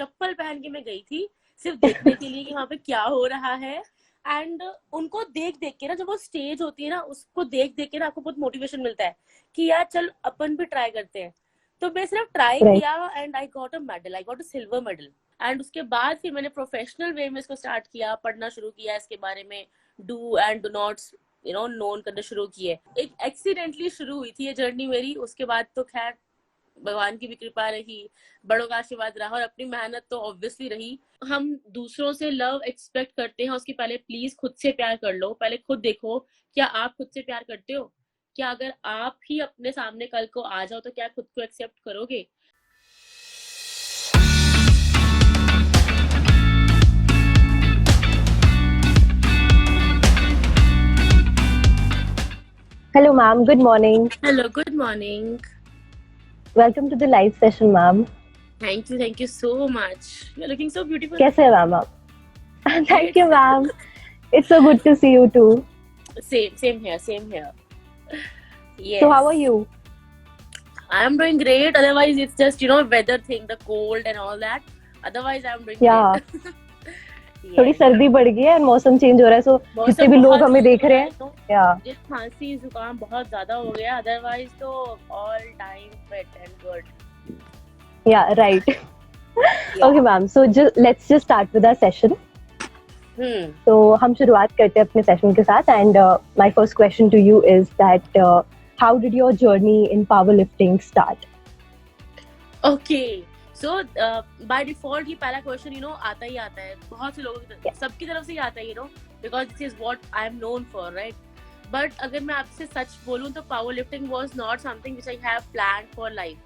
चप्पल पहन के मैं गई थी सिर्फ देखने के लिए कि वहां पे क्या हो रहा है। एंड उनको देख देख के ना, जब वो स्टेज होती है ना, उसको देख देख के ना आपको बहुत मोटिवेशन मिलता है कि यार चल अपन भी ट्राई करते हैं। तो मैं सिर्फ ट्राई Right. किया and I got a medal, I got a silver medal. And उसके बाद फिर मैंने प्रोफेशनल वे में इसको स्टार्ट किया, पढ़ना शुरू किया इसके बारे में, do and do nots known करना शुरू किए। एक एक्सीडेंटली शुरू हुई थी ये जर्नी मेरी, उसके बाद तो खैर भगवान की भी कृपा रही, बड़ों का आशीर्वाद रहा और अपनी मेहनत तो ऑब्वियसली रही। हम दूसरों से लव एक्सपेक्ट करते हैं, उसके पहले प्लीज खुद से प्यार कर लो। पहले खुद देखो क्या आप खुद से प्यार करते हो। क्या अगर आप ही अपने सामने कल को आ जाओ तो क्या खुद को एक्सेप्ट करोगे? Hello, ma'am. Good morning. Hello, good morning. Welcome to the live session, ma'am. Thank you so much. You are looking so beautiful. कैसे हैं मैम आप? Thank you, ma'am. It's so good to see you too. Same here. Yes. So how are you? I am doing great. Otherwise, it's just weather thing, the cold and all that. Otherwise, I am doing Yeah. great. थोड़ी Yes. सर्दी बढ़ गई है, मौसम change हो रहा है, सो जितने भी लोग हमें देख रहे हैं, या जिस खांसी जुकाम बहुत ज्यादा हो गया, अदरवाइज तो all time fit and good. Yeah right. Okay ma'am, so let's just start with our session. तो हम शुरुआत करते हैं अपने सेशन के साथ, and my first question to you is that how did your journey in power lifting start? Okay, so by default ये पहला क्वेश्चन आता ही आता है बहुत से लोगों की तरफ, सबकी तरफ से ही आता है, because this is what I am known for, right? But अगर मैं आपसे सच बोलूं तो power lifting was not something which I have planned for life.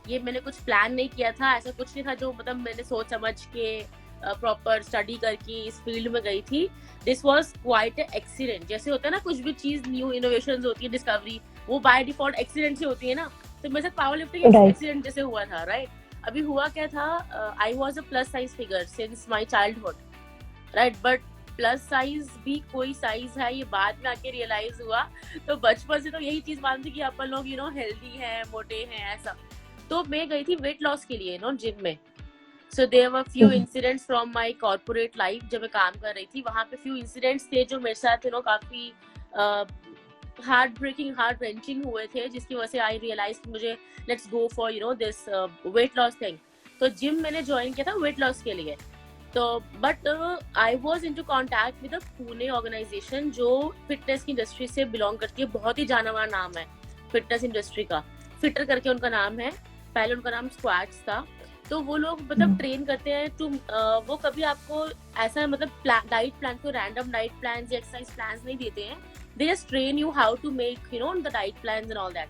ये मैंने कुछ प्लान नहीं किया था, ऐसा कुछ नहीं था जो मतलब मैंने सोच समझ के प्रॉपर स्टडी करके इस फील्ड में गई थी। This was quite accident. जैसे होता है ना, कुछ भी चीज न्यू इनोवेशंस होती है, डिस्कवरी, वो बाय डिफॉल्ट एक्सीडेंट से होती है ना। तो मेरे साथ पावर लिफ्टिंग एक्सीडेंट जैसे हुआ था, राइट? अभी हुआ क्या था, I was a plus size figure since my childhood, right? But plus size भी कोई साइज है, ये बाद में आके रियलाइज हुआ। तो बचपन से तो यही चीज मानती कि अपन लोग हेल्दी हैं, मोटे हैं, ऐसा। तो मैं गई थी वेट लॉस के लिए जिम में। So there were few incidents from my corporate life. जब मैं काम कर रही थी वहां पे फ्यू इंसिडेंट्स थे जो मेरे साथ काफी हार्ट ब्रेकिंग, हार्ट रेंचिंग हुए थे, जिसकी वजह से आई रियलाइज कि मुझे let's go for this weight loss thing. तो जिम मैंने ज्वाइन किया था वेट लॉस के लिए। तो but I was in to contact with a Pune organisation जो फिटनेस की इंडस्ट्री से बिलोंग करती है। बहुत ही जाना माना नाम है फिटनेस इंडस्ट्री का, फिटर करके उनका नाम है। पहले उनका नाम स्क्वाट्स था। तो वो लोग मतलब ट्रेन करते हैं टू वो कभी आपको ऐसा मतलब डाइट प्लान को, रैंडम डाइट प्लान या एक्सरसाइज प्लान नहीं देते हैं। They just train you how to make the diet plans and all that.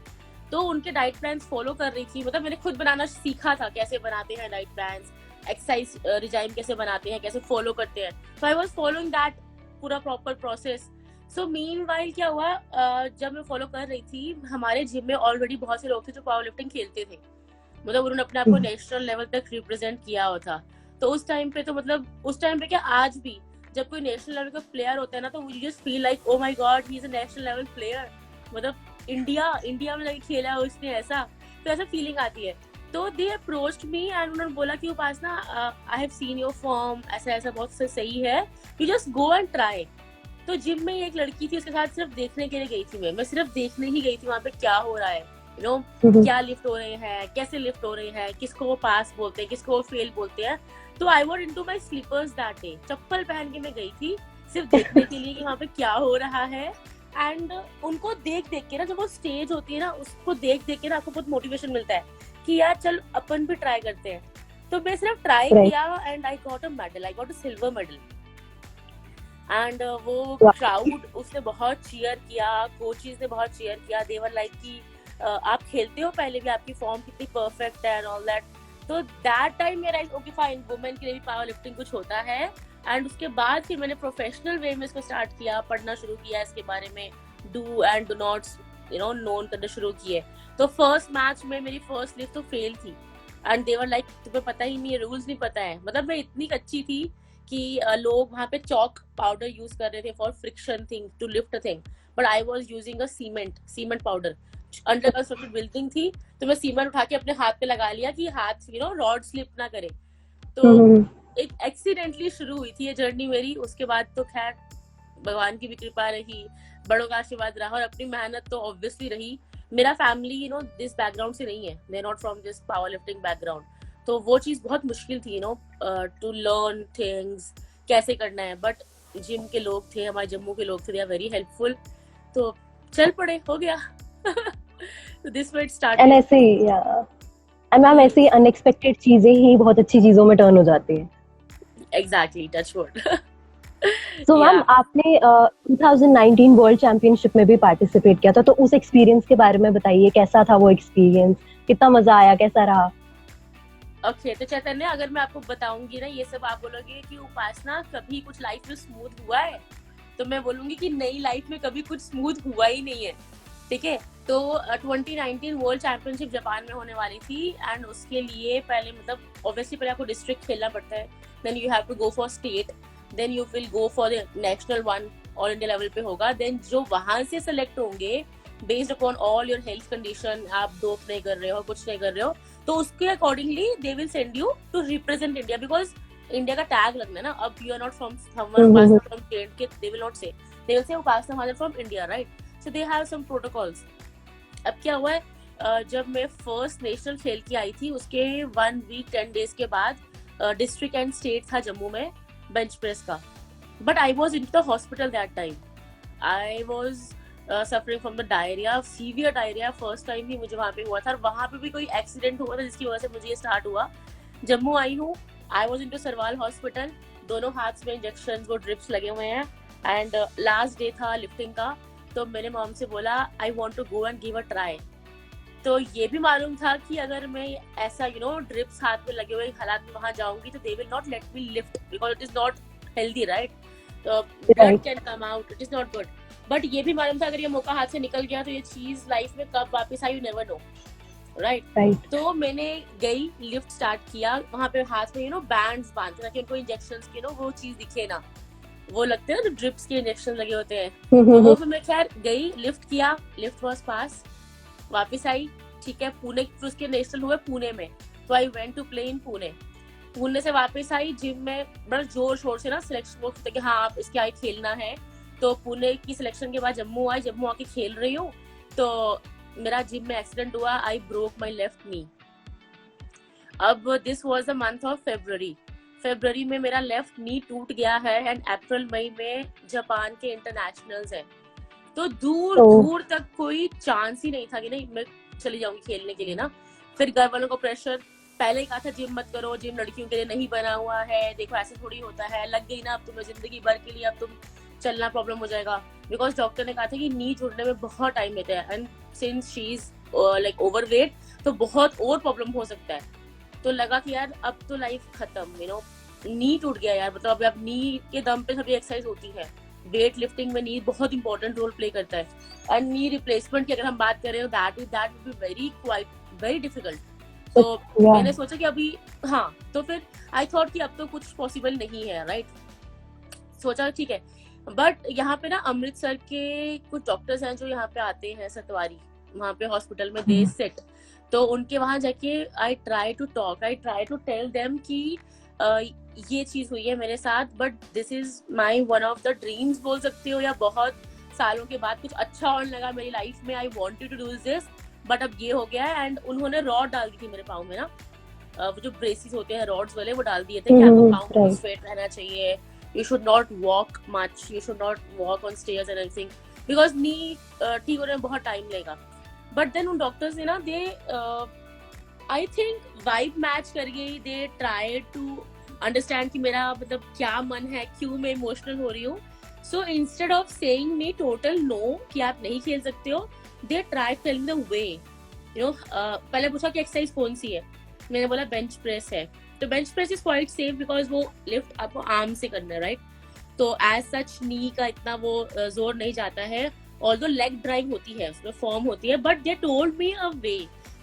तो उनके डाइट प्लान्स फॉलो कर रही थी। मतलब मैंने खुद बनाना सीखा था, कैसे बनाते हैं डाइट प्लान्स, एक्सरसाइज रिजाइम कैसे बनाते हैं, कैसे फॉलो करते हैं। सो आई वाज फॉलोइंग दैट पूरा प्रॉपर प्रोसेस। सो मीनवाइल क्या हुआ, जब मैं फॉलो कर रही थी, हमारे जिम में ऑलरेडी बहुत से लोग थे जो पावर लिफ्टिंग खेलते थे। मतलब उन्होंने अपने आप को नेशनल लेवल तक रिप्रेजेंट किया हुआ था। तो उस टाइम पे तो मतलब उस टाइम पे क्या, आज भी जब कोई नेशनल लेवल का प्लेयर होता है ना, तो you just feel like oh my God, he is a national level player. मतलब इंडिया में जाके खेला है उसने, ऐसा। तो ऐसा फीलिंग आती है। तो दे अप्रोच्ड मी एंड उन्होंने बोला कि Upasana, I have seen your form, ऐसा ऐसा बहुत सही है, you just go and try. तो जिम में एक लड़की थी, उसके साथ सिर्फ देखने के लिए गई थी। मैं सिर्फ देखने ही गई थी वहां पे क्या हो रहा है, क्या लिफ्ट हो रहे हैं, कैसे लिफ्ट हो रहे हैं, किसको वो पास बोलते हैं, किसको वो फेल बोलते हैं। तो I was into my slippers that day. चप्पल पहन के मैं गई थी सिर्फ देखने के लिए कि वहां पे क्या हो रहा है। एंड उनको देख देख के ना, जब वो स्टेज होती है ना, उसको देख देख के ना आपको बहुत मोटिवेशन मिलता है कि यार चल अपन भी ट्राई करते हैं। तो मैं सिर्फ ट्राई किया and I got a medal, I got a silver medal. And वो क्राउड उसने बहुत चीयर किया, कोचेस ने बहुत चीयर किया। दे वर लाइक कि आप खेलते हो पहले भी, आपकी फॉर्म कितनी परफेक्ट है एंड ऑल दैट। तो दैट टाइम मेरा ओके फाइन, वुमेन के लिए भी पावर लिफ्टिंग कुछ होता है। एंड उसके बाद फिर मैंने प्रोफेशनल वे में इसको स्टार्ट किया, पढ़ना शुरू किया इसके बारे में, do and do nots known करना शुरू किए। तो फर्स्ट मैच में मेरी फर्स्ट लिफ्ट तो फेल थी एंड दे वर लाइक तुम्हें पता ही नहीं है, रूल्स नहीं पता है। मतलब मैं इतनी कच्ची थी कि लोग वहाँ पे चॉक पाउडर यूज कर रहे थे for friction thing, to lift thing, but I was using a cement powder. Under constructed building थी, तो मैं सीमेंट उठा के अपने हाथ पे लगा लिया कि हाथ रॉड स्लिप ना करे। तो एक एक्सीडेंटली शुरू हुई थी ये जर्नी मेरी। उसके बाद तो खैर भगवान की भी कृपा रही, बड़ों का आशीर्वाद रहा और अपनी मेहनत तो ऑब्वियसली रही। मेरा family you know this background से नहीं है, they not from this power lifting background, तो वो चीज बहुत मुश्किल थी you know to learn things कैसे करना है। बट जिम के लोग थे, हमारे जम्मू के लोग थे, दे आर वेरी हेल्पफुल, तो चल पड़े, हो गया। तो this way it started. And ऐसे ही मैम ऐसे ही अनएक्सपेक्टेड चीजें ही बहुत अच्छी चीजों में टर्न हो जाती है। Exactly, touch wood. So ma'am आपने 2019 वर्ल्ड चैंपियनशिप में भी पार्टिसिपेट किया था, तो उस एक्सपीरियंस के बारे में बताइए, कैसा था वो एक्सपीरियंस, कितना मजा आया, कैसा रहा? ओके तो चैतन्य, अगर मैं आपको बताऊंगी ना ये सब, आप बोलोगे कि उपासना कभी कुछ लाइफ में स्मूथ हुआ है, तो मैं बोलूंगी कि नई लाइफ में कभी कुछ स्मूथ हुआ ही नहीं है। ठीक है, तो 2019 वर्ल्ड चैंपियनशिप जापान में होने वाली थी एंड उसके लिए पहले मतलब ऑब्वियसली पहले आपको डिस्ट्रिक्ट खेलना पड़ता है, then you have to go for state, then you will go for the national one, all India level पे होगा, देन जो वहां से सेलेक्ट होंगे based upon all your health condition, आप डोप नहीं कर रहे हो, कुछ नहीं कर रहे हो, तो उसके accordingly they will send you to represent India, because India का टैग लगना है ना। अब you are not from someone from state के, they will not say, they will say Upasana father from India, right? So they have some protocols. अब क्या हुआ है, जब मैं फर्स्ट नेशनल खेल के आई थी उसके 1 वीक 10 डेज के बाद डिस्ट्रिक्ट एंड स्टेट था जम्मू में बेंच प्रेस का, but I was in the hospital that time. I was suffering from the diarrhoea, severe diarrhoea, first time ही मुझे वहाँ पे हुआ था, और वहाँ पे भी कोई एक्सीडेंट हुआ था जिसकी वजह से मुझे ये स्टार्ट हुआ। जम्मू आई हूँ, I was in to Sarwal hospital, दोनों हाथ में इंजेक्शन, वो ड्रिप्स लगे हुए हैं, एंड लास्ट डे था लिफ्टिंग का, तो मैंने मॉम से बोला I want to go and give a try. तो ये भी मालूम था कि अगर मैं ऐसा यू नो ड्रिप्स हाथ में लगे हुए हालात में वहां जाऊंगी तो they will not let me lift, because it is not healthy, right? तो blood can come out, it is not good. But ये भी मालूम था अगर ये मौका हाथ से निकल गया तो ये चीज लाइफ में कब वापस आई, यू नेवर नो, राइट? तो मैंने गई, लिफ्ट स्टार्ट किया, वहां पे हाथ में यू नो बैंड्स बांधते ताकि उनको इंजेक्शंस की नो वो चीज दिखे ना, वो लगते हैं ना जो ड्रिप्स के इंजेक्शन लगे होते हैं, तो वो फिर मैं खैर गई, लिफ्ट किया, लिफ्ट वाज पास, वापस आई, ठीक है, पुणे, फिर उसके नेशनल हुए पुणे में, तो I went to play in Pune. Pune से वापस आई, जिम में बड़ा जोर शोर से ना सिलेक्शन वो कि हाँ आप इसके आगे खेलना है, तो पुणे की सिलेक्शन के बाद जम्मू आई, जम्मू आके खेल रही हूँ, तो मेरा जिम में एक्सीडेंट हुआ, I broke my left knee. अब this was the month of February में मेरा लेफ्ट नी टूट गया है, एंड अप्रैल मई में जापान के इंटरनेशनल्स है, तो दूर दूर तक कोई चांस ही नहीं था कि नहीं मैं चली जाऊंगी खेलने के लिए ना। फिर घर वालों को प्रेशर, पहले ही कहा था जिम मत करो, जिम लड़कियों के लिए नहीं बना हुआ है, देखो ऐसे थोड़ी होता है, लग गई ना अब तुम्हें जिंदगी भर के लिए, अब तुम चलना प्रॉब्लम हो जाएगा, बिकॉज डॉक्टर ने कहा था कि नी जुड़ने में बहुत टाइम लेता है, and since she is like overweight तो बहुत और प्रॉब्लम हो सकता है। तो लगा कि यार अब तो लाइफ खत्म, यू नो नी टूट गया यार, मतलब अब नी के दम पे सभी एक्सरसाइज होती है, वेट लिफ्टिंग में नी बहुत इंपॉर्टेंट रोल प्ले करता है, एंड नी रिप्लेसमेंट की अगर हम बात करें that will be very difficult. तो मैंने सोचा कि अभी हाँ, तो फिर आई थॉट कि अब तो कुछ पॉसिबल नहीं है, राइट? सोचा ठीक है, बट यहाँ पे ना अमृतसर के कुछ डॉक्टर्स हैं जो यहाँ पे आते हैं सतवारी, वहाँ पे हॉस्पिटल में दे सिट, तो उनके वहां जाके I try to talk, I try to tell them कि ये चीज हुई है मेरे साथ, but this is my one of the dreams बोल सकते हो, या बहुत सालों के बाद कुछ अच्छा और लगा मेरी लाइफ में, I wanted to do this, but अब ये हो गया है। एंड उन्होंने रॉड डाल दी थी मेरे पाँव में ना, वो जो ब्रेसिस होते हैं रॉड्स वाले, वो डाल दिए थे कि आपको पाँव में स्ट्रेट रहना चाहिए, you should not walk much, you should not walk on stairs and everything, because knee ठीक होने में बहुत टाइम लगेगा। बट देन उन डॉक्टर्स ने ना दे आई थिंक वाइब मैच कर गई, दे ट्राई टू अंडरस्टैंड कि मेरा मतलब क्या मन है, क्यों मैं इमोशनल हो रही हूँ। So instead of saying me total no कि आप नहीं खेल सकते हो, they try telling the way, you know पहले पूछा कि एक्सरसाइज कौन सी है, मैंने बोला बेंच प्रेस है, तो bench press is quite safe because वो लिफ्ट आपको आर्म से करना है, राइट? तो एज सच नी का इतना वो जोर नहीं जाता है, ऑल्दो लेग ड्राइव होती है, उसमें फॉर्म होती है, but they told me a way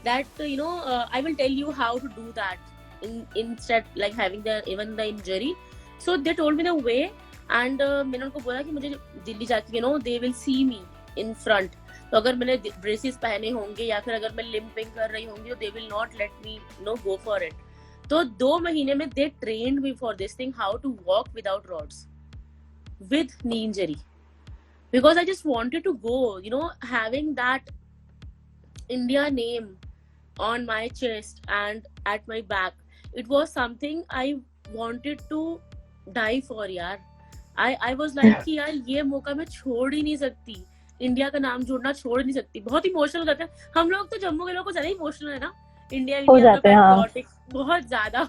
that you know I will tell you how to do that instead like having the even the injury, so they told me the way, and मैंने उनको बोला कि मुझे दिल्ली जाके you know they will see me in front, तो अगर मैंने braces पहने होंगे या फिर अगर मैं लिम्पिंग कर रही होंगी तो they will not let me go for it। तो 2 महीने में they trained me for this thing, how to walk without rods with knee injury, because I just wanted to go, you know, having that India name on my chest and at my back, it was something I wanted to die for यार. I was like कि यार ये मौका मैं छोड़ ही नहीं सकती, India का नाम जोड़ना छोड़ नहीं सकती. बहुत इमोशनल करते हैं हम लोग, तो जम्मू के लोग को ज्यादा इमोशनल है ना, इंडिया का पैट्रियोटिक बहुत ज्यादा.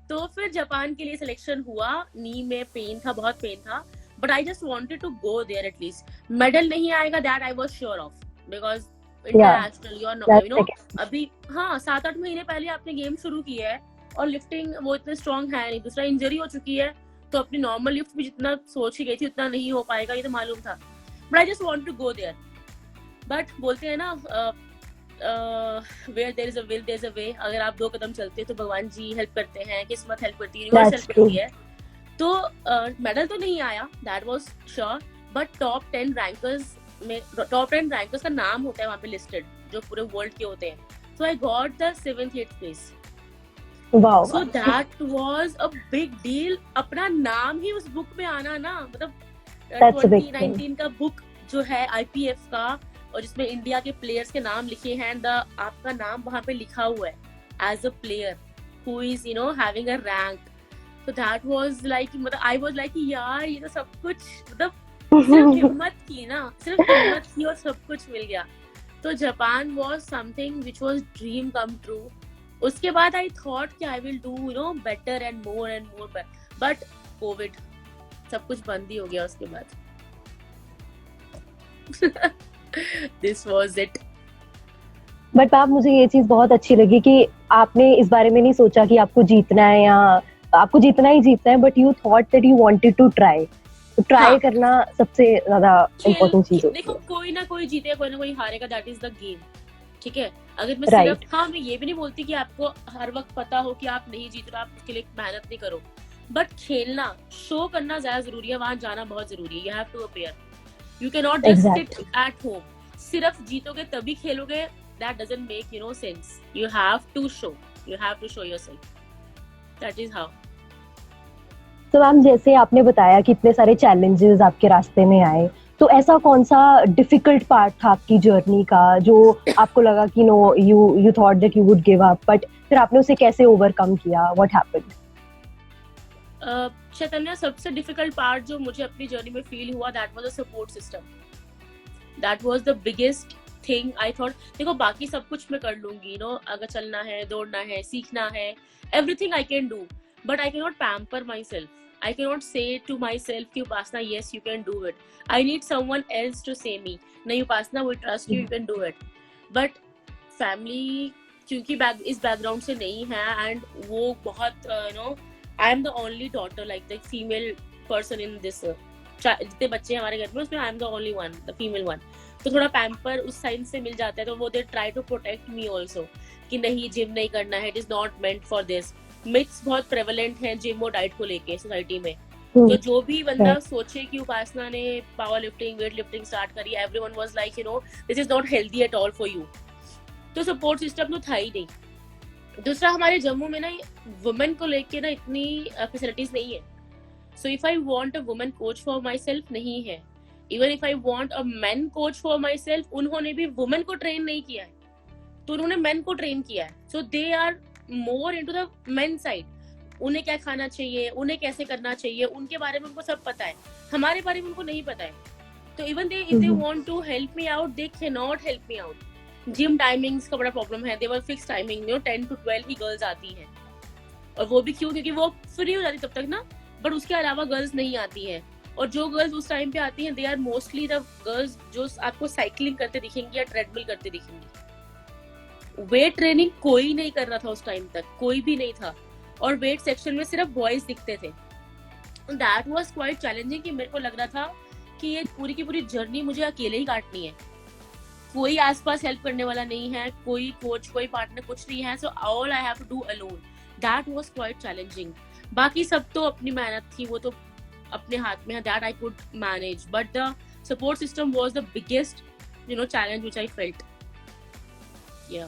तो फिर जापान के लिए सिलेक्शन हुआ, नी में पेन था, बहुत पेन था, but I just wanted to go there. At least medal नहीं आएगा, that I was sure of, because international you know. अभी हाँ 7-8 महीने पहले आपने गेम शुरू किया है और लिफ्टिंग वो इतने स्ट्रॉन्ग है नहीं, दूसरा इंजरी हो चुकी है, तो अपनी नॉर्मल लिफ्ट भी जितना सोच ही गई थी उतना नहीं हो पाएगा, ये तो मालूम था. But I just want to go there. But बोलते हैं ना where there is a will there is a way. अगर आप 2 कदम चलते हैं तो भगवान जी हेल्प करते हैं, किस्मत हेल्प करती है, यूनिवर्स हेल्प करती है. तो मेडल तो नहीं आया, that was sure, but top 10 rankers में, टॉप 10 रैंकर्स का नाम होता है वहाँ पे लिस्टेड, जो पूरे वर्ल्ड के होते हैं. So I got the 7th-8th place. Wow. So that was a big deal. अपना नाम ही उस बुक में आना ना, मतलब 2019 का बुक जो है IPF का, और जिसमें इंडिया के प्लेयर्स के नाम लिखे हैं, आपका नाम वहाँ पे लिखा हुआ है as a player who is you know having a rank. So that was like, मतलब I was like यार ये तो सब कुछ, मतलब सिर्फ हिम्मत की ना, सिर्फ हिम्मत की और सब कुछ मिल गया. तो Japan was something which was dream come true. उसके बाद I thought कि I will do you know better and more, but COVID सब कुछ बंद ही हो गया उसके बाद. This was it. बट आप, मुझे ये चीज बहुत अच्छी लगी कि आपने इस बारे में नहीं सोचा कि आपको जीतना है या आपको जीतना ही जीतना है, but you thought that you wanted to try. तो ट्राई करना सबसे ज्यादा इम्पोर्टेंट चीज है. देखो कोई ना कोई जीतेगा, कोई ना कोई हारेगा, दैट इज द गेम. ठीक है, अगर मैं सिर्फ हाँ मैं ये भी नहीं बोलती कि आपको हर वक्त पता हो कि आप नहीं जीत रहे, आप उसके लिए मेहनत नहीं करो, बट खेलना, शो करना ज्यादा जरूरी है, वहां जाना बहुत जरूरी है. You have to appear, you can not just sit at home. सिर्फ जीतोगे तभी खेलोगे, that doesn't make you know sense. You have to show yourself. That is how. तो मैम, जैसे आपने बताया कि इतने सारे चैलेंजेस आपके रास्ते में आए, तो ऐसा कौन सा डिफिकल्ट पार्ट था आपकी जर्नी का जो आपको लगा कि no you thought that you would give up, but फिर आपने उसे कैसे ओवरकम किया? What happened? चैतन्य, सबसे डिफिकल्ट पार्ट जो मुझे अपनी जर्नी में फील हुआ, that was the support system. That was the biggest thing. I thought देखो बाकी सब कुछ मैं कर लूंगी, नो अगर चलना है, दौड़ना है, सीखना है, everything I can do, but I can not pamper my self. I cannot say to myself कि Upasna yes you can do it. I need someone else to say me नहीं Upasna we trust you, you can do it. But family क्योंकि इस background से नहीं है, and वो बहुत you know I am the only daughter, like the female person in this जितने बच्चे हमारे घर में उसमें I am the only one, the female one. तो थोड़ा पैम्पर उस साइड से मिल जाता है, तो वो they try to protect me also कि नहीं जिम नहीं करना है, it is not meant for this. Myths बहुत प्रेवलेंट हैं जिम और डाइट को लेके सोसाइटी में. तो जो भी बंदा सोचे कि उपासना ने power lifting, weight lifting start करी, everyone was like you know this is not healthy at all for you. तो सपोर्ट सिस्टम तो था ही नहीं. दूसरा, हमारे जम्मू में ना वुमेन को लेके ना इतनी फैसिलिटीज नहीं है. So if I want a women coach for my self, नहीं है. Even if I want a main coach for my self, उन्होंने भी वुमेन को ट्रेन नहीं किया है, तो उन्होंने मेन को ट्रेन किया है. So they are more into the men side. उन्हें क्या खाना चाहिए, उन्हें कैसे करना चाहिए, उनके बारे में उनको सब पता है, हमारे बारे में उनको नहीं पता है. तो even they if they want to help me out, they cannot help me out. Gym timings का बड़ा प्रॉब्लम है. they were fixed timing, you know 10 to 12 he girls आती हैं, और वो भी क्यों, क्योंकि वो फ्री हो जाती तब तक ना, बट उसके अलावा गर्ल्स नहीं आती हैं. और जो गर्ल्स उस टाइम पे आती हैं, they are mostly the girls जो आपको साइकिलिंग करते दिखेंगी या ट्रेडमिल करते दिखेंगी. वेट ट्रेनिंग कोई नहीं कर रहा था उस टाइम तक, कोई भी नहीं था, और वेट सेक्शन में सिर्फ बॉयज दिखते थे. दैट वाज क्वाइट चैलेंजिंग कि मेरे को लग रहा था कि ये पूरी की पूरी जर्नी मुझे अकेले ही काटनी है, कोई आसपास हेल्प करने वाला नहीं है, कोई कोच, कोई पार्टनर, कुछ नहीं है. So all I have to do alone. That was quite challenging. बाकी सब तो अपनी मेहनत थी, वो तो अपने हाथ में है, that I could manage, but the support system was the biggest you know challenge which I felt. या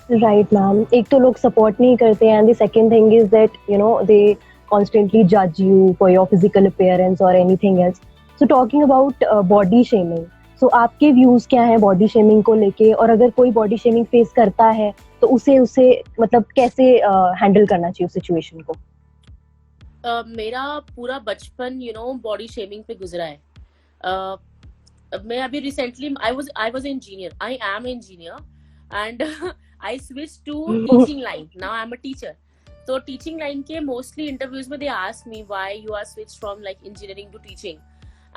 Right, ma'am. एक तो लोग support नहीं करते and the second thing is that they constantly judge you for your physical appearance or anything else. So talking about body shaming. So आपके views क्या हैं body shaming को लेके, और अगर कोई body shaming face करता है तो उसे मतलब कैसे handle करना चाहिए उस situation को? मेरा पूरा बचपन बॉडी शेमिंग पे गुजरा है. मैं अभी recently I was engineer, I am engineer and I switch to teaching line. Now I am a teacher. तो टीचिंग लाइन के मोस्टली इंटरव्यूज में they ask me why you are switch from like engineering to teaching,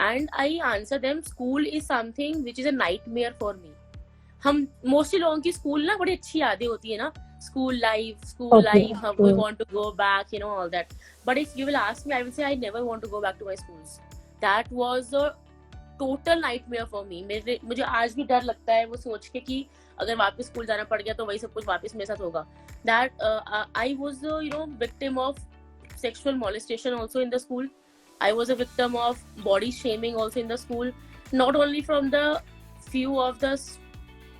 and I answer them school is something which is a nightmare for me. हम mostly लोगों की school ना बड़ी अच्छी यादें होती है ना, school life, we want to go back, all that. But if you will ask me, I will say I never want to go back to my schools. That was a total nightmare for me. मुझे आज भी डर लगता है वो सोच के कि अगर वापस स्कूल जाना पड़ गया तो वही सब कुछ वापस मेरे साथ होगा. That I was victim of sexual molestation also in the school. I was a victim of body shaming also in the school. Not only from the few of the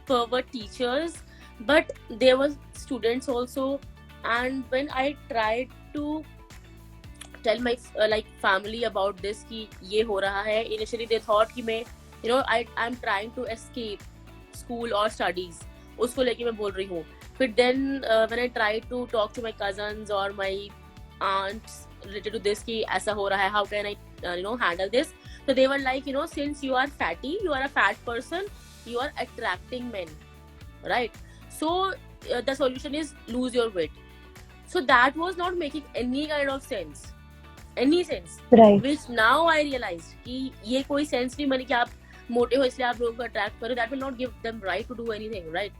pervert teachers, but there was students also. And when I tried to tell my family about this कि ये हो रहा है, initially they thought कि मैं I'm trying to escape school or studies, उसको लेके मैं बोल रही हूँ. फिर then when I tried to talk to my cousins or my aunts related to this कि ऐसा हो रहा है, how can I handle this, so they were like since you are fatty, you are a fat person, you are attracting men, right? So the solution is lose your weight. So that was not making any kind of sense, right? Which now I realized कि ये कोई sense नहीं बनी कि आप मोटे हो इसलिए आप लोगों को attract करो. That will not give them right to do anything, right?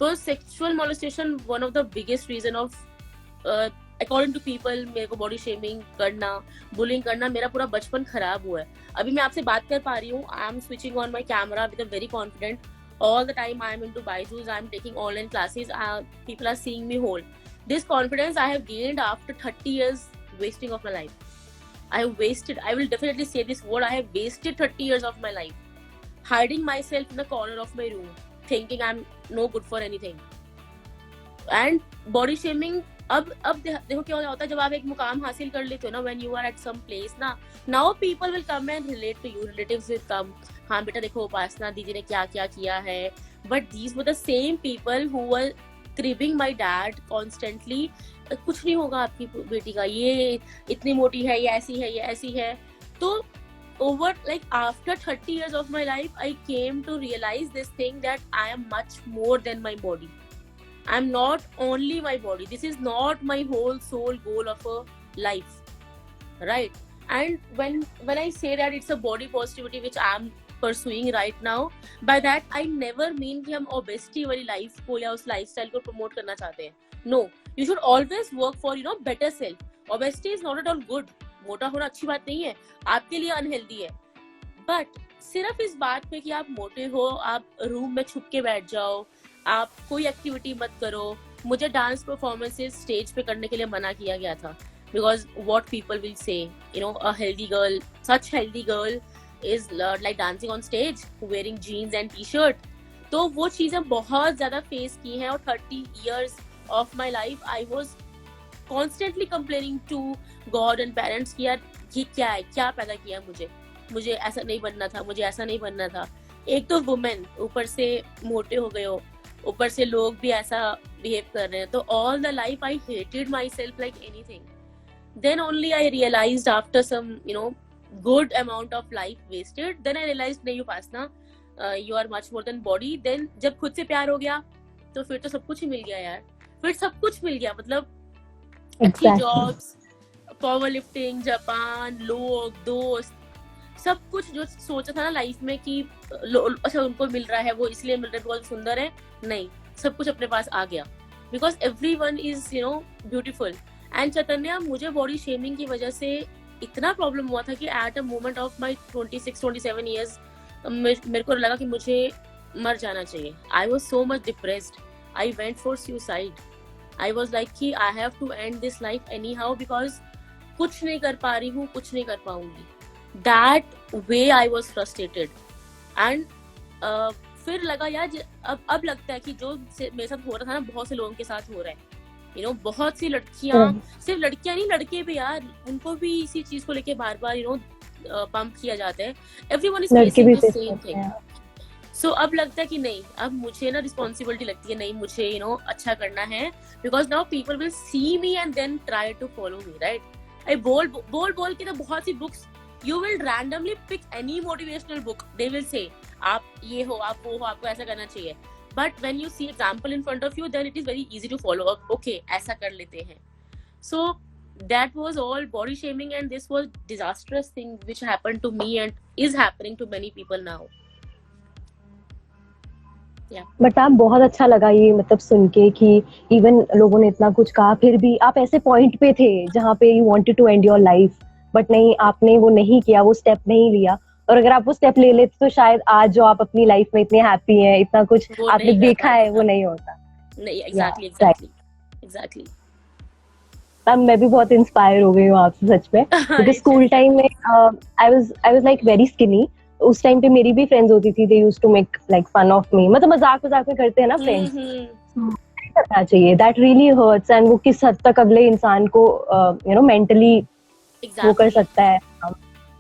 So sexual molestation one of the biggest reason of according to people मेरे को body shaming करना, bullying करना, मेरा पूरा बचपन खराब हुआ है. अभी मैं आपसे बात कर पा रही हूँ. I am switching on my camera with a very confident. All the time I am into Byju's, I am taking online classes, people are seeing me whole. This confidence I have gained after 30 years wasting of my life. I will definitely say this word, I have wasted 30 years of my life hiding myself in the corner of my room thinking I'm no good for anything. And body shaming अब देखो क्या होता है जब आप एक मुकाम हासिल कर लेते हो ना, when you are at some place ना, now people will come and relate to you, relatives will come, हाँ बेटा देखो उपासना दीदी ने क्या क्या किया है. But these were the same people who were cribbing my dad constantly. कुछ नहीं होगा आपकी बेटी का, ये इतनी मोटी है, ये ऐसी है. तो over like after 30 years of my life I came to realize this thing that I am much more than my body. I'm not only my body. This is not my whole soul goal of a life, right? And when I say that it's a body positivity which I'm pursuing right now, by that I never mean कि हम obesity वाली life को या उस lifestyle को promote करना चाहते हैं. No, you should always work for better self. Obesity is not at all good. मोटा होना अच्छी बात नहीं है, आपके लिए unhealthy है. But सिर्फ इस बात पे कि आप मोटे हो, आप रूम में छुप के बैठ जाओ, आप कोई एक्टिविटी मत करो. मुझे डांस परफॉर्मेंसेस स्टेज पे करने के लिए मना किया गया था because what people will say, a healthy girl, such healthy girl is like dancing on stage wearing jeans and t-shirt. तो वो चीजें बहुत ज्यादा फेस की हैं. और 30 years of my life I was constantly complaining to God and parents कि यार ये क्या है, क्या पैदा किया मुझे ऐसा नहीं बनना था, मुझे ऐसा नहीं बनना था. एक तो वुमेन, ऊपर से मोटे हो गए हो, ऊपर से लोग भी ऐसा बिहेव कर रहे हैं. तो all the life I hated my self like anything. Then only I realised after some good amount of life wasted, then I realized नहीं उपासना, you are much more than body. then जब खुद से प्यार हो गया तो फिर तो सब कुछ ही मिल गया यार. फिर सब कुछ मिल गया, मतलब अच्छी जॉब्स, पावर लिफ्टिंग, जापान, लोग, दोस्त, सब कुछ जो सोचा था ना लाइफ में कि अच्छा उनको मिल रहा है, वो इसलिए मिल रहा है बहुत सुंदर है, नहीं, सब कुछ अपने पास आ गया. Because everyone is beautiful. And Chaitanya, मुझे बॉडी शेमिंग की वजह से इतना प्रॉब्लम हुआ था कि at a moment of my 26-27 years मेरे को लगा कि मुझे मर जाना चाहिए. I was so much depressed. I went for suicide. I was like कि I have to end this life anyhow because कुछ नहीं कर पा रही हूँ, कुछ नहीं कर पाऊंगी. That way I was frustrated. And फिर लगा यार अब लगता है कि जो मेरे साथ हो रहा था ना बहुत से लोगों के साथ हो रहा है, यू नो, बहुत सी लड़कियां, सिर्फ लड़कियां नहीं लड़के भी यार, उनको भी इसी चीज को लेके बार बार यू नो पंप किया जाता है, everyone is facing the same thing. So अब लगता है कि नहीं, अब मुझे ना रिस्पॉन्सिबिलिटी लगती है, नहीं मुझे यू नो अच्छा करना है, because now people will see me and then try to follow me, right. आई बोल के तो बहुत सी books, you will randomly pick any motivational book, they will say आप ये हो, आप वो हो, आपको ऐसा करना चाहिए, but when you see example in front of you then it is very easy to follow up, okay ऐसा कर लेते हैं। So that was all body shaming and this was disastrous thing which happened to me and is happening to many people now. But ma'am बहुत अच्छा लगा ये मतलब सुन के कि इवन लोगों ने इतना कुछ कहा, फिर भी आप ऐसे पॉइंट पे थे जहाँ पे you wanted to end your life, but नहीं, आपने वो नहीं किया, वो स्टेप नहीं लिया। और अगर आप वो स्टेप ले लेते तो शायद आज जो आप अपनी लाइफ में इतने हैप्पी हैं, इतना कुछ आपने देखा है, वो नहीं होता। नहीं, एग्जैक्टली मैम मैं भी बहुत इंस्पायर हो गई हूँ आपसे सच में, क्योंकि स्कूल टाइम में I was like very skinny. उस टाइम पे मेरी भी फ्रेंड्स होती थी, they used to make like fun of me, मतलब मजाक में करते हैं ना फ्रेंड्स, करना चाहिए, दैट रियली हर्ट्स, एंड वो किस हद तक अगले इंसान को यू नो मेंटली वो कर सकता है।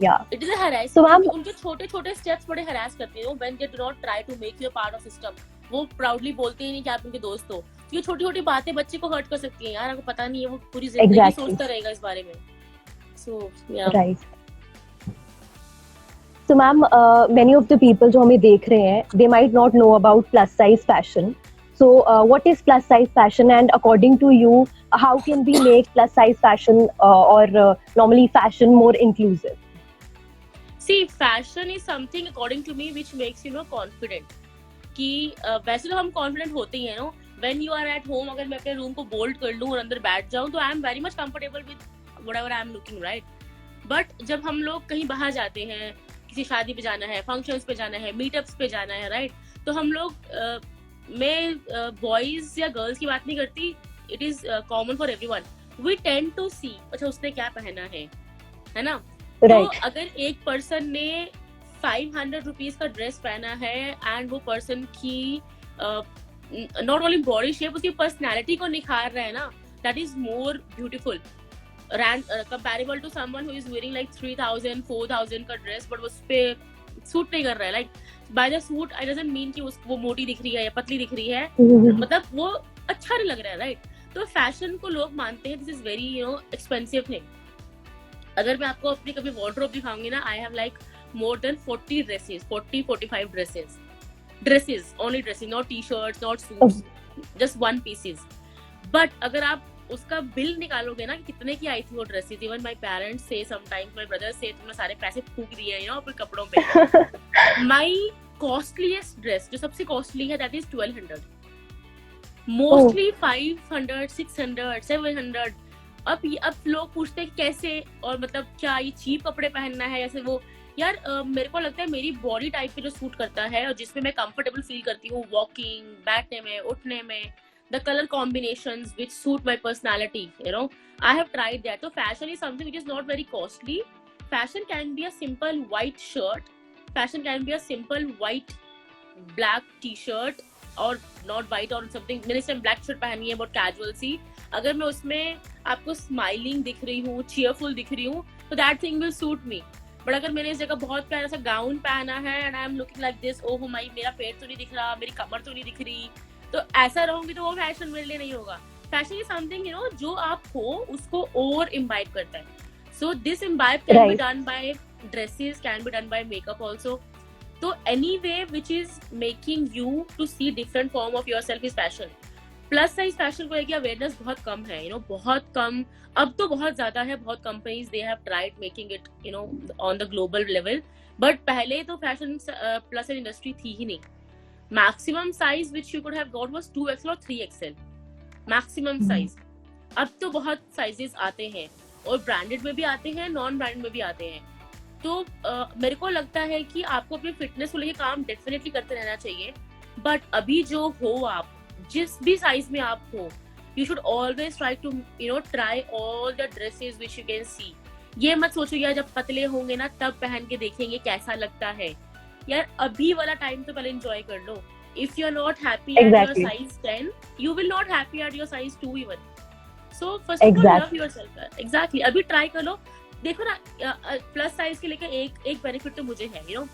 या इट इज अ हरास, तो मैम उनके छोटे स्टेप्स बड़े हरास करते हैं when they do not try to make you a part of system. वो प्राउडली बोलते ही नहीं कि आप उनके दोस्त हो। ये छोटी बातें बच्चे को हर्ट कर सकती हैं यार, आपको पता नहीं है, वो पूरी जिंदगी सोचता रहेगा इस बारे में। सो या right. So ma'am, many of the people जो हमें देख रहे हैं, they might not know about plus size fashion. So what is plus size fashion, and according to you, how can we make plus size fashion or normally fashion more inclusive? See, fashion is something according to me which makes you know confident. कि वैसे तो हम confident होते ही हैं, no, when you are at home, अगर मैं अपने room को बोल्ड कर लूँ और अंदर बैठ जाऊँ तो I am very much comfortable with whatever I am looking, right? But जब हम लोग कहीं बाहर जाते हैं, किसी शादी पे जाना है, फंक्शंस पे जाना है, मीटअप्स पे जाना है, राइट, तो हम लोग मैं बॉयज या गर्ल्स की बात नहीं करती, it is common for everyone, we tend to see अच्छा उसने क्या पहना है ना। तो अगर एक पर्सन ने 500 रुपीज का ड्रेस पहना है एंड वो पर्सन की नॉट ओनली बॉडी शेप, उसकी पर्सनैलिटी को निखार रहा है ना, that is more beautiful comparable to someone who is wearing like 3,000 4,000 का ड्रेस, बट उस पे सूट नहीं कर रहा है। Like by the suit I doesn't mean कि वो मोटी दिख रही है या पतली दिख रही है, मतलब वो अच्छा नहीं लग रहा है, राइट। तो फैशन को लोग मानते हैं this is very you know expensive thing. अगर मैं आपको अपनी कभी वार्डरोब दिखाऊंगी ना, I have like more than 40 dresses, 40-45 dresses only dresses, not T shirts, not suits, just one pieces. But अगर आप उसका बिल निकालोगे ना कि कितने की आई थी वो ड्रेसेस, इवन माय पेरेंट्स से समटाइम्स, माय ब्रदर से, तुमने सारे पैसे फूक दिए यू नो अपने कपड़ों पे। माय कॉस्टलीएस्ट ड्रेस जो सबसे कॉस्टली है दैट इज 1200, मोस्टली 500 600 700। अब लोग पूछते हैं कैसे, और मतलब क्या ये चीप कपड़े पहनना है ऐसे वो, यार मेरे को लगता है मेरी बॉडी टाइप पे जो सूट करता है और जिसमें मैं कंफर्टेबल फील करती हूँ वॉकिंग, बैठने में, उठने में, the color combinations which suit my personality, you know, I have tried that. So fashion is something which is not very costly. Fashion can be a simple white shirt, fashion can be a simple white black t-shirt, or not white or something, मैंने इस black shirt पहनी है बहुत casual सी, अगर मैं उसमें आपको smiling दिख रही हूँ, cheerful दिख रही हूँ, तो that thing will suit me. But अगर मैंने इस जगह बहुत प्यारा सा गाउन पहना है and I am looking like this, oh my, मेरा पेट तो नहीं दिख रहा, मेरी कमर तो नहीं दिख रही, तो ऐसा रहूंगी तो वो फैशन मेरे लिए नहीं होगा। Fashion is something you know जो आप हो उसको ओवर इम्बाइब करता है। So this imbibe can be done by dresses, can be done by makeup also. तो anyway which is making you to see different form of yourself is fashion. Plus size fashion को लेकर awareness बहुत कम है, you know, बहुत कम। अब तो बहुत ज्यादा है, बहुत companies they have tried making it you know on the global level, but पहले तो फैशन प्लस साइज इंडस्ट्री थी ही नहीं। Maximum size which you could have got was 2XL और 3XL मैक्सिमम साइज। अब तो बहुत साइजेस आते हैं और ब्रांडेड में भी आते हैं, नॉन ब्रांडेड में भी आते हैं। तो मेरे को लगता है कि आपको अपनी फिटनेस को लेकर काम डेफिनेटली करते रहना चाहिए, बट अभी जो हो आप जिस भी साइज में आप हो, you should always try to you know try all the dresses which you can see. ये मत सोचो यार जब पतले होंगे ना तब पहन के देखेंगे कैसा लगता है, यार अभी वाला टाइम तो पहले एंजॉय कर लो. If you're not happy at your size 10, you will not happy at your size 2 even. So first of all, love yourself. Exactly. अभी try कर लो. देखो ना, plus size के लेके एक benefit तो मुझे है, you know.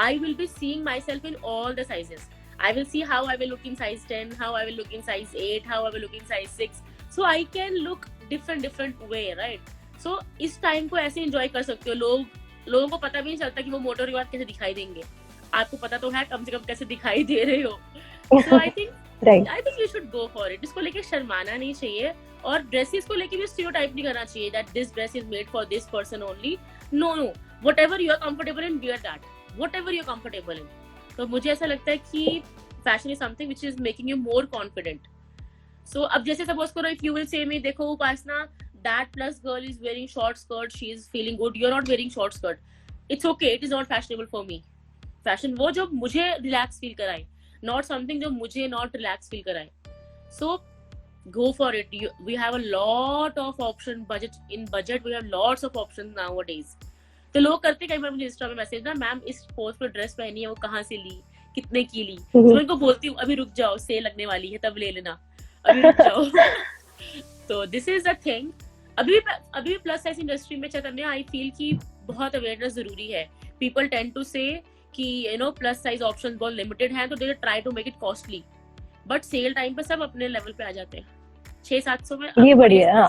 I will be seeing myself in all the sizes. I will see how I will look in size 10, how I will look in size 8, how I will look in size 6. So I can look different way, right? So इस time को ऐसे enjoy कर सकते हो. लोगों को पता भी नहीं चलता कि वो मोटो के बाद कैसे दिखाई देंगे. आपको पता तो है कम से कम कैसे दिखाई दे रहे हो. So I think you should go for it. इसको लेके शर्माना नहीं चाहिए, और ड्रेसेस को लेके भी स्टीरियोटाइप नहीं करना चाहिए that this dress is made for this person only. No, whatever you are comfortable in, wear that. Whatever you are comfortable in. तो मुझे ऐसा लगता है कि fashion is something which is making you more confident. So अब जैसे suppose करो, if you will say me, देखो उपासना, that plus girl is wearing short skirt, she is feeling good. You are not wearing short skirt. It's okay. It is not fashionable for me. Fashion वो जो मुझे relax feel कराए, not something जो मुझे not relax feel कराए. So go for it. We have a lot of option. Budget we have lots of options nowadays. तो लोग करते कई बार मुझे इंस्टा में मैसेज ना, मैम इस पोज पे ड्रेस पहनी है, वो कहाँ से ली, कितने की ली. तो मैं उनको बोलती हूँ अभी रुक जाओ, सेल लगने वाली है, तब ले लेना, अभी रुक जाओ. तो दिस इज द थिंग. अभी भी प्लस साइज इंडस्ट्री में चैतन्य, आई फील कि बहुत अवेयरनेस जरूरी है. पीपल टेंड टू से कि you know plus size options बहुत लिमिटेड हैं, तो they try to make it costly, but sale time पे सब अपने लेवल पे आ जाते हैं. 600-700 में ये बढ़िया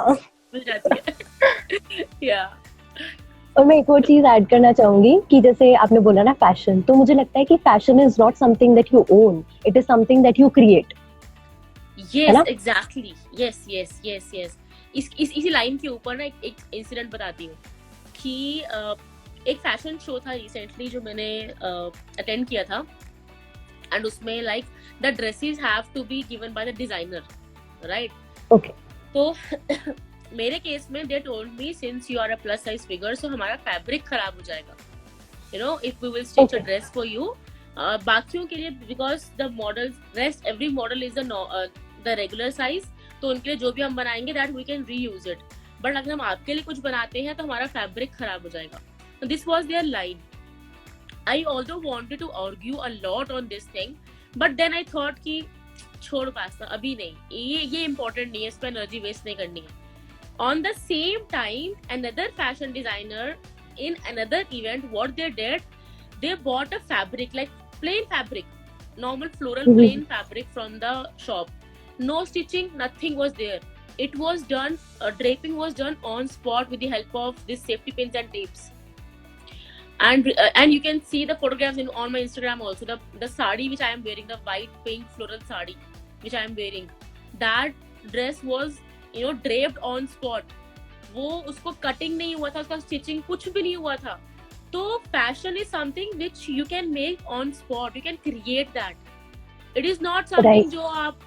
मिल जाती है. या और मैं एक और चीज ऐड करना चाहूंगी कि जैसे आपने बोला ना फैशन, तो मुझे लगता है कि fashion is not something that you own, it is something that you create. Yes exactly. Yes. इसी लाइन के ऊपर ना एक इंसिडेंट बताती हूँ कि एक फैशन शो था रिसेंटली जो मैंने अटेंड किया था, एंड उसमें like the dresses have to be given by the designer, right? Okay. तो मेरे केस में they told me since you are a plus size figure, so हमारा फैब्रिक खराब हो जाएगा, you know, if we will stitch a dress for you. बाकियों के लिए because the model rest every model is the regular size, तो उनके लिए जो भी हम बनाएंगे that we can reuse it. But अगर हम आपके लिए कुछ बनाते हैं तो हमारा फैब्रिक खराब हो जाएगा. This was their line. I also wanted to argue a lot on this thing, but then I thought कि छोड़ पास्ता, अभी नहीं, ये important नहीं है, इस पर एनर्जी वेस्ट नहीं करनी है. On the same time, another fashion designer in another event, what they did, they bought a fabric, like plain fabric, normal floral plain fabric from the shop. No stitching, nothing was there. It was done, draping was done on spot with the help of these safety pins and tapes. And you can see the photographs on my Instagram also. The sari which I am wearing, the white pink floral sari which I am wearing, that dress was, you know, draped on spot. वो उसको cutting नहीं हुआ था, उसका stitching कुछ भी नहीं हुआ था. तो fashion is something which you can make on spot. You can create that. It is not something जो आप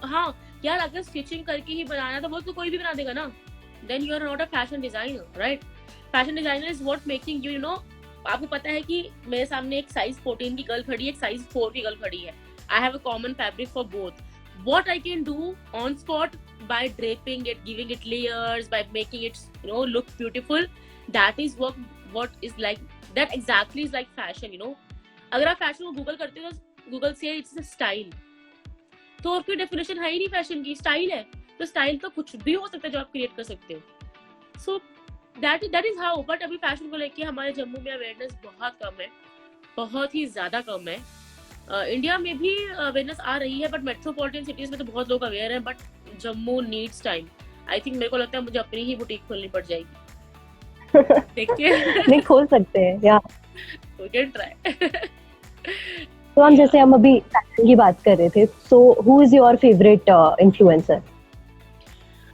हाँ यार अगर stitching करके ही बनाना तो वो तो कोई भी बना देगा ना. Then you are not a fashion designer, right? Fashion designer is what making you know. आपको पता है कि मेरे सामने एक साइज 14 की गर्ल खड़ी है, एक साइज 4 की गर्ल खड़ी है. I have a common fabric for both. What I can do on spot by draping it, giving it layers, by making it you know look beautiful, that is what is like, that exactly is like fashion, you know. अगर आप fashion को Google करते हो तो Google से it's a style, तो आपकी definition है ही नहीं फैशन की, स्टाइल है. तो स्टाइल तो कुछ भी हो सकता है जो आप क्रिएट कर सकते हो. सो that is how. बट अभी फैशन को लेके हमारे जम्मू में अवेयरनेस बहुत कम है, बहुत ही ज्यादा कम है. इंडिया में भी अवेयरनेस आ रही है, बट मेट्रोपॉलिटन सिटीज में तो बहुत लोग अवेयर हैं, but Jammu needs time. I think मेरे को लगता है मुझे अपनी ही बुटीक खोलनी पड़ जाएगी. देखिए नहीं खोल सकते हैं या वी कैन ट्राई. तो हम जैसे हम अभी फैशन की बात कर रहे थे, so who is your favourite influencer?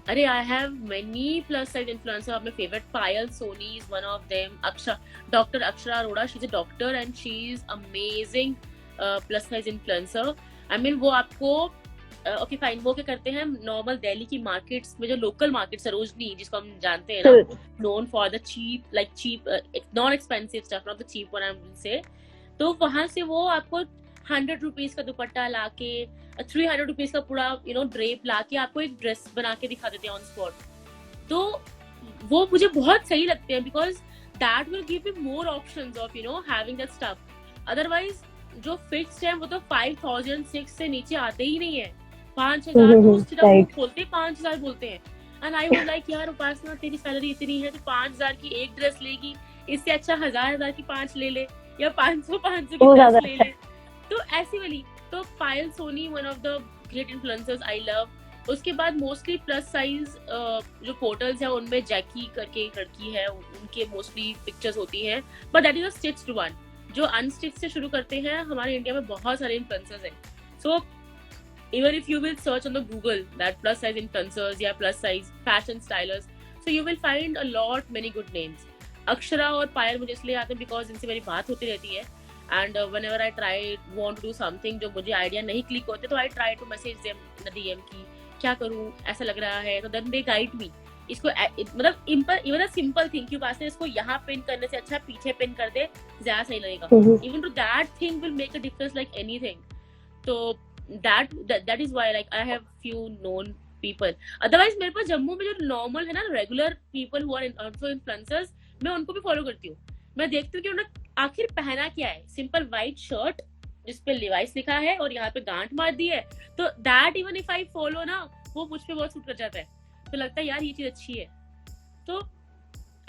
अरे I have many plus size influencers. My favorite Payal Soni is one of them. Dr. Akshara Arora, she's a doctor and she's amazing plus size influencer. I mean वो आपको okay fine, वो क्या करते हैं normal Delhi की markets में, जो local market Sarojini जिसको हम जानते हैं ना, known for the cheap non expensive stuff, not the cheap one I will say. तो वहाँ से वो आपको 100 रुपीज का दुपट्टा लाके 300 रुपीज का पूरा यू नो ड्रेप लाके आपको एक ड्रेस बना के दिखा देते हैं ऑन स्पॉट. तो वो मुझे बहुत सही लगते हैं because that will give me more options of having that stuff. Otherwise जो फिक्स्ड है वो तो 5006 से नीचे आते ही नहीं है. 5000 तो वो सिर्फ वो खोलते 5000 बोलते हैं. एंड आई वाज लाइक यार उपासना तेरी सैलरी इतनी है तो 5000 की एक ड्रेस लेगी, इससे अच्छा 1000 की 5 ले ले या 500 की 10 ले ले. तो ऐसी वाली. तो Payal Soni one of the great influencers I love. उसके बाद मोस्टली प्लस साइज जो पोर्टल्स है उनमें जैकी करके एक लड़की है, उनके मोस्टली पिक्चर्स होती हैं, but that is a stitched one. जो अनस्टिच से शुरू करते हैं हमारे इंडिया में बहुत सारे इन्फ्लुएंसर्स हैं. So even if you will search on the Google that plus size influencers या plus size fashion stylers, so you will find a lot many good names. Akshara और पायल मुझे इसलिए आते हैं बिकॉज इनसे मेरी बात होती रहती है. And whenever I try want to do something जो मुझे आइडिया नहीं क्लिक होते तो I try to message them in the DM की क्या करूँ, ऐसा लग रहा है, तो then they guide me. इसको मतलब इवन अ सिंपल थिंग क्यों पास है, इसको यहाँ पिन करने से अच्छा पीछे पिन कर दे, ज्यादा सही लगेगा. Even to that thing will make a difference like anything. तो that is why like I have few known people. Otherwise मेरे पास जम्मू में जो नॉर्मल है ना regular people who are also influencers, मैं उनको भी फॉलो करती हूँ. मैं देखती हूँ कि उन्होंने आखिर पहना क्या है. सिंपल व्हाइट शर्ट जिसपे लिवाइस लिखा है और यहाँ पे गांठ मार दी है, तो that even if I follow ना वो मुझ पे बहुत सूट कर जाता है. तो लगता है यार ये चीज अच्छी है, तो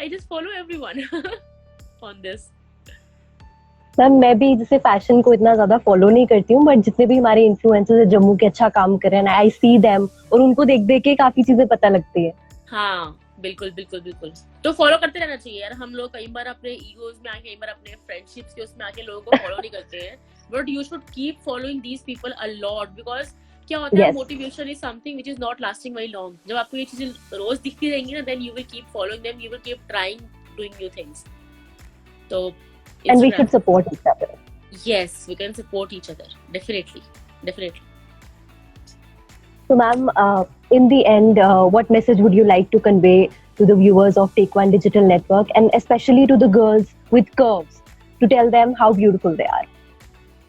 I just follow everyone on this. Ma'am मैं भी जैसे फैशन को इतना ज्यादा फॉलो नहीं करती हूँ, बट जितने भी हमारे इन्फ्लुएंसर्स है जम्मू के अच्छा काम कर रहे हैं, आई सी देम और उनको देख देख के काफी चीजें पता लगती है. हाँ बिल्कुल बिल्कुल बिल्कुल. तो फॉलो करते रहना चाहिए यार. हम लोग कई बार अपने ईगोज में आके, कई बार अपने फ्रेंडशिप्स के उसमें आके लोगों को फॉलो नहीं करते हैं, but you should keep following these people a lot. Because क्या होता है, motivation is something which is not lasting very long. जब आपको ये चीजें रोज दिखती रहेंगी ना, then you will keep following them, you will keep trying doing new things. तो and we should support each other. Yes, we can support each other. Definitely. So ma'am, in the end, what message would you like to convey to the viewers of Take One Digital Network, and especially to the girls with curves, to tell them how beautiful they are?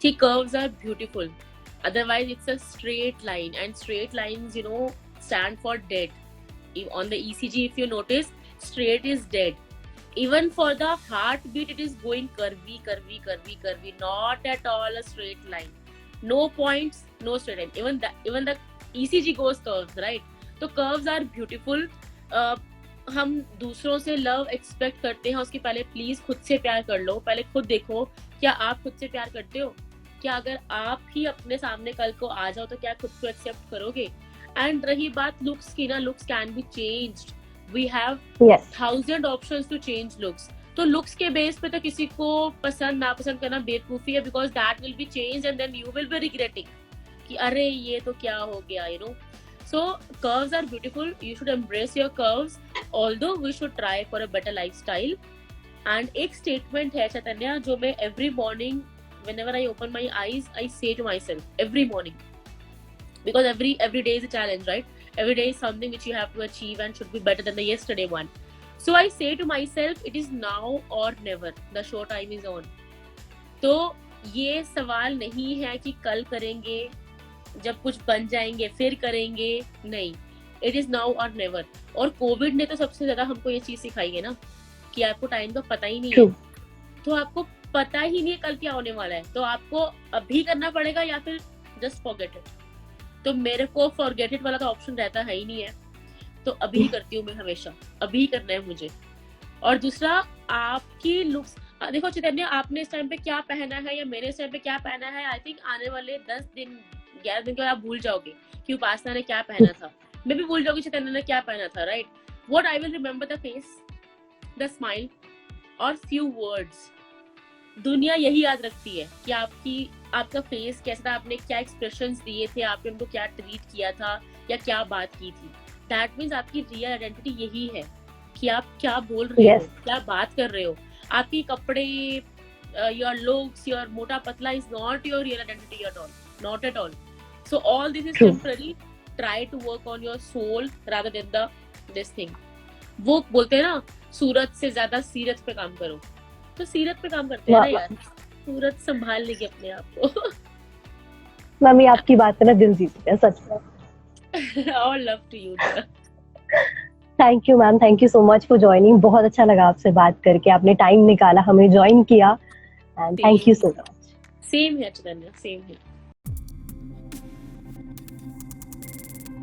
See, curves are beautiful. Otherwise, it's a straight line, and straight lines, stand for dead. On the ECG, if you notice, straight is dead. Even for the heartbeat, it is going curvy, not at all a straight line. No points, no straight line. Even the ECG goes curves, right? So curves are beautiful. हम दूसरों से love expect करते हैं, उसके पहले please खुद से प्यार कर लो. पहले खुद देखो क्या आप खुद से प्यार करते हो. क्या अगर आप ही अपने सामने कल को आ जाओ तो क्या खुद को एक्सेप्ट करोगे. एंड रही बात लुक्स की ना, looks can be changed. We have 1000 options to change looks. तो looks के बेस पे तो किसी को पसंद नापसंद करना बेवकूफी है, because that will be changed and then you will be regretting कि अरे ये तो क्या हो गया, So curves are beautiful. You should embrace your curves. Although we should try for a better lifestyle. And एक statement है चैतन्या जो मैं every morning, whenever I open my eyes, I say to myself every morning, because every day is a challenge, right? Every day is something which you have to achieve and should be better than the yesterday one. So I say to myself, it is now or never. The show time is on. तो ये सवाल नहीं है कि कल करेंगे, जब कुछ बन जाएंगे फिर करेंगे, नहीं. It is now or never. और कोविड ने तो सबसे ज्यादा हमको ये चीज सिखाई है ना कि आपको टाइम का पता ही नहीं है. तो आपको पता ही नहीं है कल क्या होने वाला है, तो आपको अभी करना पड़ेगा या फिर जस्ट फॉरगेट इट. तो मेरे को फॉरगेट इट वाला तो ऑप्शन रहता है ही नहीं है, तो अभी करती हूँ मैं हमेशा. अभी करना है मुझे. और दूसरा, आपकी लुक्स देखो चैतन्य, आपने इस टाइम पे क्या पहना है या मैंने इस टाइम पे क्या पहना है, आई थिंक आने वाले 10 दिन 11 दिन के बाद आप भूल जाओगे कि उपासना ने क्या पहना था. मैं भी भूल जाऊंगी चैतन्य ने क्या पहना था, right. What I will remember the face, the smile और फ्यू वर्ड्स. दुनिया यही याद रखती है कि आपका फेस कैसा था, आपने क्या एक्सप्रेशंस दिए थे, आपने उनको क्या ट्रीट किया था या क्या बात की थी. दैट मीन्स आपकी रियल आइडेंटिटी यही है कि आप क्या बोल रहे हो, क्या बात कर रहे हो. आपकी कपड़े, योर लुक्स, योर मोटा पतला is not your real identity at all, not at all. So all this is temporary. Try to work on your soul rather than the this thing. वो बोलते हैं ना, सूरत से ज्यादा सीरत पे काम करो. तो सीरत पे काम करते हैं ना यार, सूरत संभाल लेगी अपने आप को. मम्मी आपकी बात है ना, दिल जीत गया सच में. All love to you. Thank you ma'am, thank you so much for joining. बहुत अच्छा लगा आपसे बात करके, आपने टाइम निकाला, हमें ज्वाइन किया, and thank you so much. Same है चैतन्य, सेम है।